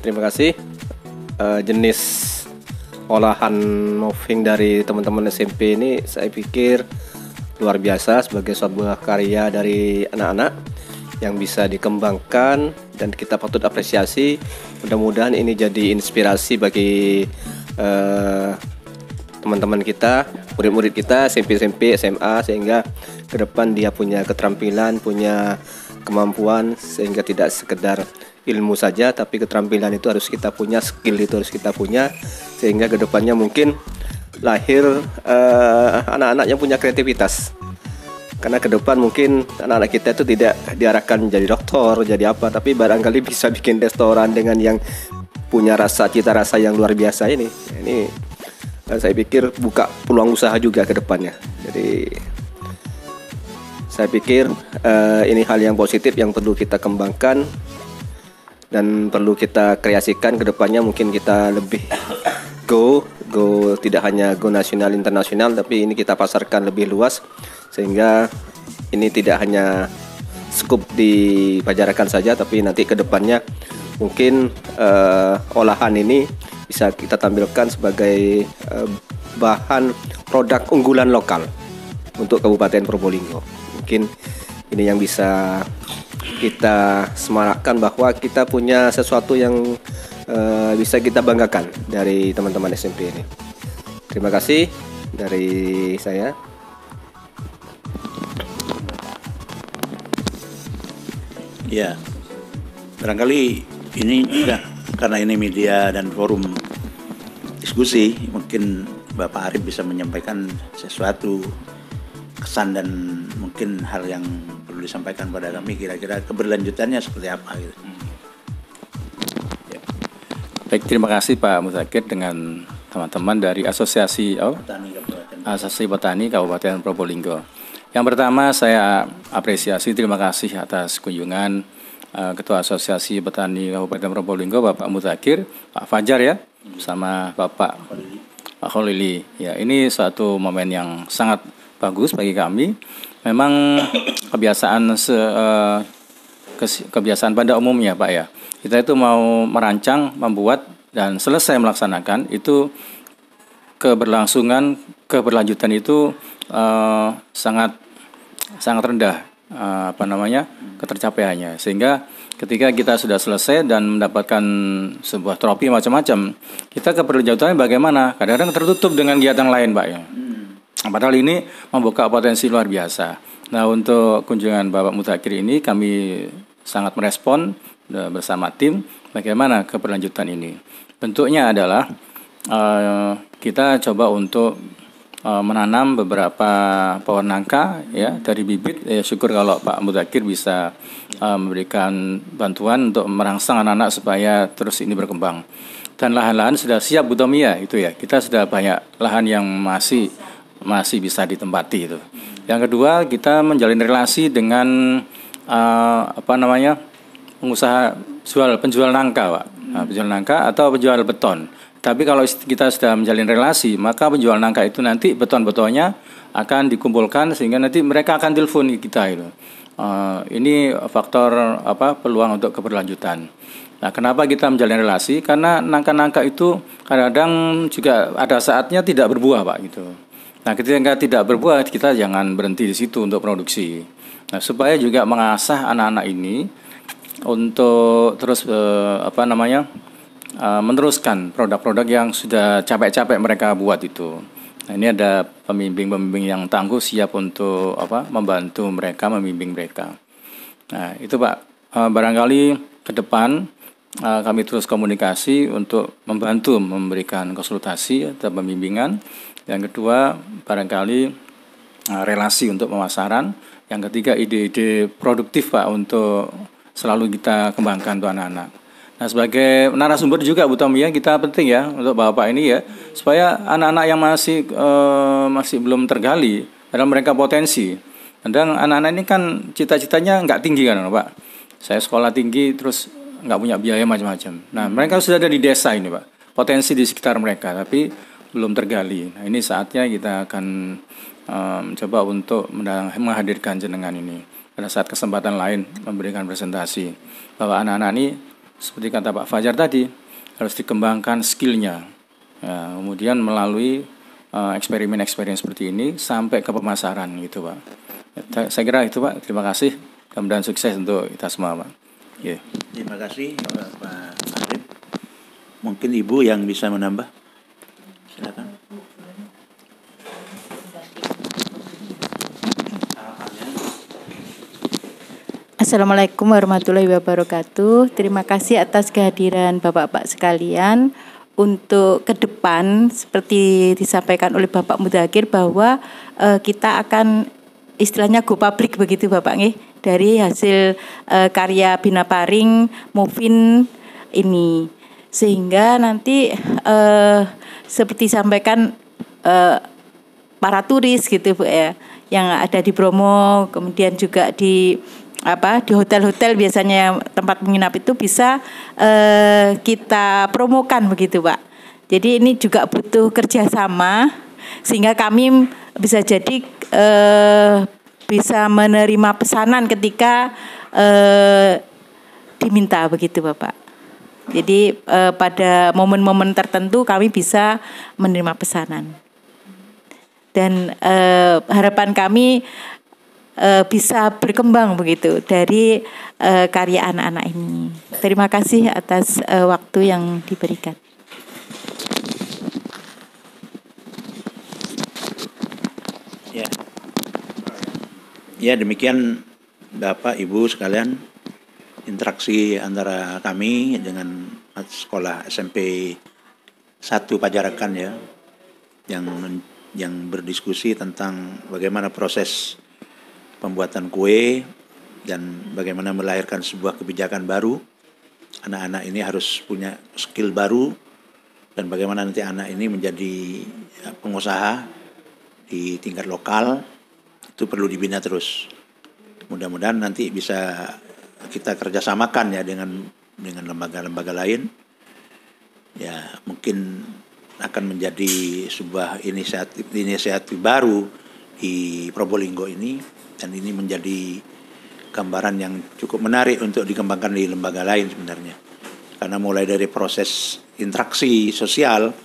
terima kasih. Jenis olahan moving dari teman-teman SMP ini saya pikir luar biasa sebagai sebuah karya dari anak-anak yang bisa dikembangkan dan kita patut apresiasi. Mudah-mudahan ini jadi inspirasi bagi teman-teman kita, murid-murid kita, SMP, SMA, sehingga ke depan dia punya keterampilan, punya kemampuan, sehingga tidak sekedar ilmu saja, tapi keterampilan itu harus kita punya, skill itu harus kita punya, sehingga ke depannya mungkin lahir anak-anak yang punya kreativitas. Karena ke depan mungkin anak-anak kita itu tidak diarahkan menjadi dokter, jadi apa, tapi barangkali bisa bikin restoran dengan yang punya cita rasa yang luar biasa ini. Ini saya pikir buka peluang usaha juga ke depannya. Jadi saya pikir ini hal yang positif yang perlu kita kembangkan dan perlu kita kreasikan ke depannya. Mungkin kita lebih go tidak hanya go nasional internasional, tapi ini kita pasarkan lebih luas sehingga ini tidak hanya skup di Pajarakan saja, tapi nanti ke depannya mungkin olahan ini bisa kita tampilkan sebagai bahan produk unggulan lokal untuk Kabupaten Probolinggo. Mungkin ini yang bisa kita semarakkan bahwa kita punya sesuatu yang bisa kita banggakan dari teman-teman SMP ini. Terima kasih dari saya. Ya, barangkali ini juga karena ini media dan forum diskusi, mungkin Bapak Arif bisa menyampaikan sesuatu kesan dan mungkin hal yang perlu disampaikan pada kami, kira-kira keberlanjutannya seperti apa gitu. Ya. Baik, terima kasih Pak Muzakir dengan teman-teman dari Asosiasi Petani Kabupaten Probolinggo. Yang pertama saya apresiasi, terima kasih atas kunjungan Ketua Asosiasi Petani Kabupaten Probolinggo Bapak Muzakir, Pak Fajar ya, sama Bapak Kholili. Ya, ini suatu momen yang sangat bagus bagi kami. Memang kebiasaan pada umumnya Pak ya, kita itu mau merancang, membuat dan selesai melaksanakan itu keberlanjutan itu sangat rendah ketercapaiannya, sehingga ketika kita sudah selesai dan mendapatkan sebuah trofi macam-macam, kita keberlanjutannya bagaimana? Kadang-kadang tertutup dengan kegiatan lain Pak ya. Padahal ini membuka potensi luar biasa. Nah, untuk kunjungan Bapak Muzakir ini kami sangat merespon bersama tim bagaimana keberlanjutan ini. Bentuknya adalah kita coba untuk menanam beberapa pohon nangka ya dari bibit. Syukur kalau Pak Muzakir bisa memberikan bantuan untuk merangsang anak-anak supaya terus ini berkembang. Dan lahan-lahan sudah siap Bu Tommy ya, itu ya. Kita sudah banyak lahan yang masih bisa ditempati itu. Yang kedua, kita menjalin relasi dengan pengusaha penjual nangka Pak. Penjual nangka atau penjual beton. Tapi kalau kita sudah menjalin relasi, maka penjual nangka itu nanti beton-betonnya akan dikumpulkan sehingga nanti mereka akan telepon kita itu. Ini faktor peluang untuk keberlanjutan. Nah, kenapa kita menjalin relasi? Karena nangka-nangka itu kadang-kadang juga ada saatnya tidak berbuah Pak gitu. Nah, ketika tidak berbuah, kita jangan berhenti di situ untuk produksi. Nah, supaya juga mengasah anak-anak ini untuk terus meneruskan produk-produk yang sudah capek-capek mereka buat itu. Nah, ini ada pembimbing-pembimbing yang tangguh siap untuk membantu mereka, membimbing mereka. Nah, itu Pak, barangkali ke depan kami terus komunikasi untuk membantu memberikan konsultasi atau pembimbingan. Yang kedua, barangkali relasi untuk pemasaran. Yang ketiga, ide-ide produktif Pak untuk selalu kita kembangkan untuk anak-anak. Nah, sebagai narasumber juga Bu Tommy ya, kita penting ya untuk Bapak ini ya, supaya anak-anak yang masih belum tergali, padahal mereka potensi. Kadang anak-anak ini kan cita-citanya nggak tinggi kan Pak. Saya sekolah tinggi terus nggak punya biaya macam-macam. Nah, mereka sudah ada di desa ini Pak, potensi di sekitar mereka, tapi belum tergali. Nah, ini saatnya kita akan coba untuk menghadirkan jenengan ini pada saat kesempatan lain memberikan presentasi bahwa anak-anak ini seperti kata Pak Fajar tadi, harus dikembangkan skillnya. Ya, kemudian melalui eksperimen-eksperimen seperti ini sampai ke pemasaran gitu Pak. Saya kira itu Pak. Terima kasih. Mudah-mudahan sukses untuk kita semua Pak. Yeah. Terima kasih Pak Arif. Mungkin Ibu yang bisa menambah. Silakan. Assalamualaikum warahmatullahi wabarakatuh. Terima kasih atas kehadiran Bapak-Bapak sekalian. Untuk ke depan seperti disampaikan oleh Bapak Mudzakhir bahwa kita akan istilahnya go public begitu Bapak nggih, dari hasil karya Bina Paring Movin ini, sehingga nanti seperti disampaikan para turis gitu Bu ya, yang ada di Bromo, kemudian juga di hotel-hotel biasanya tempat menginap itu bisa kita promokan begitu Pak. Jadi ini juga butuh kerjasama sehingga kami bisa jadi bisa menerima pesanan ketika diminta begitu Bapak. Jadi pada momen-momen tertentu kami bisa menerima pesanan. Dan harapan kami bisa berkembang begitu dari karya anak-anak ini. Terima kasih atas waktu yang diberikan. Ya, demikian Bapak Ibu sekalian, interaksi antara kami dengan sekolah SMP 1 Pajarakan ya, yang berdiskusi tentang bagaimana proses pembuatan kue dan bagaimana melahirkan sebuah kebijakan baru. Anak-anak ini harus punya skill baru dan bagaimana nanti anak ini menjadi pengusaha di tingkat lokal, itu perlu dibina terus. Mudah-mudahan nanti bisa kita kerjasamakan ya dengan lembaga-lembaga lain. Ya, mungkin akan menjadi sebuah inisiatif baru di Probolinggo ini. Dan ini menjadi gambaran yang cukup menarik untuk dikembangkan di lembaga lain sebenarnya. Karena mulai dari proses interaksi sosial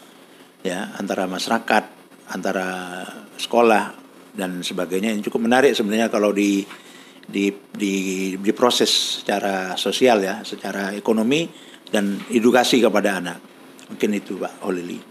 ya antara masyarakat, antara sekolah dan sebagainya, ini cukup menarik sebenarnya kalau diproses secara sosial ya, secara ekonomi dan edukasi kepada anak. Mungkin itu Pak Olili.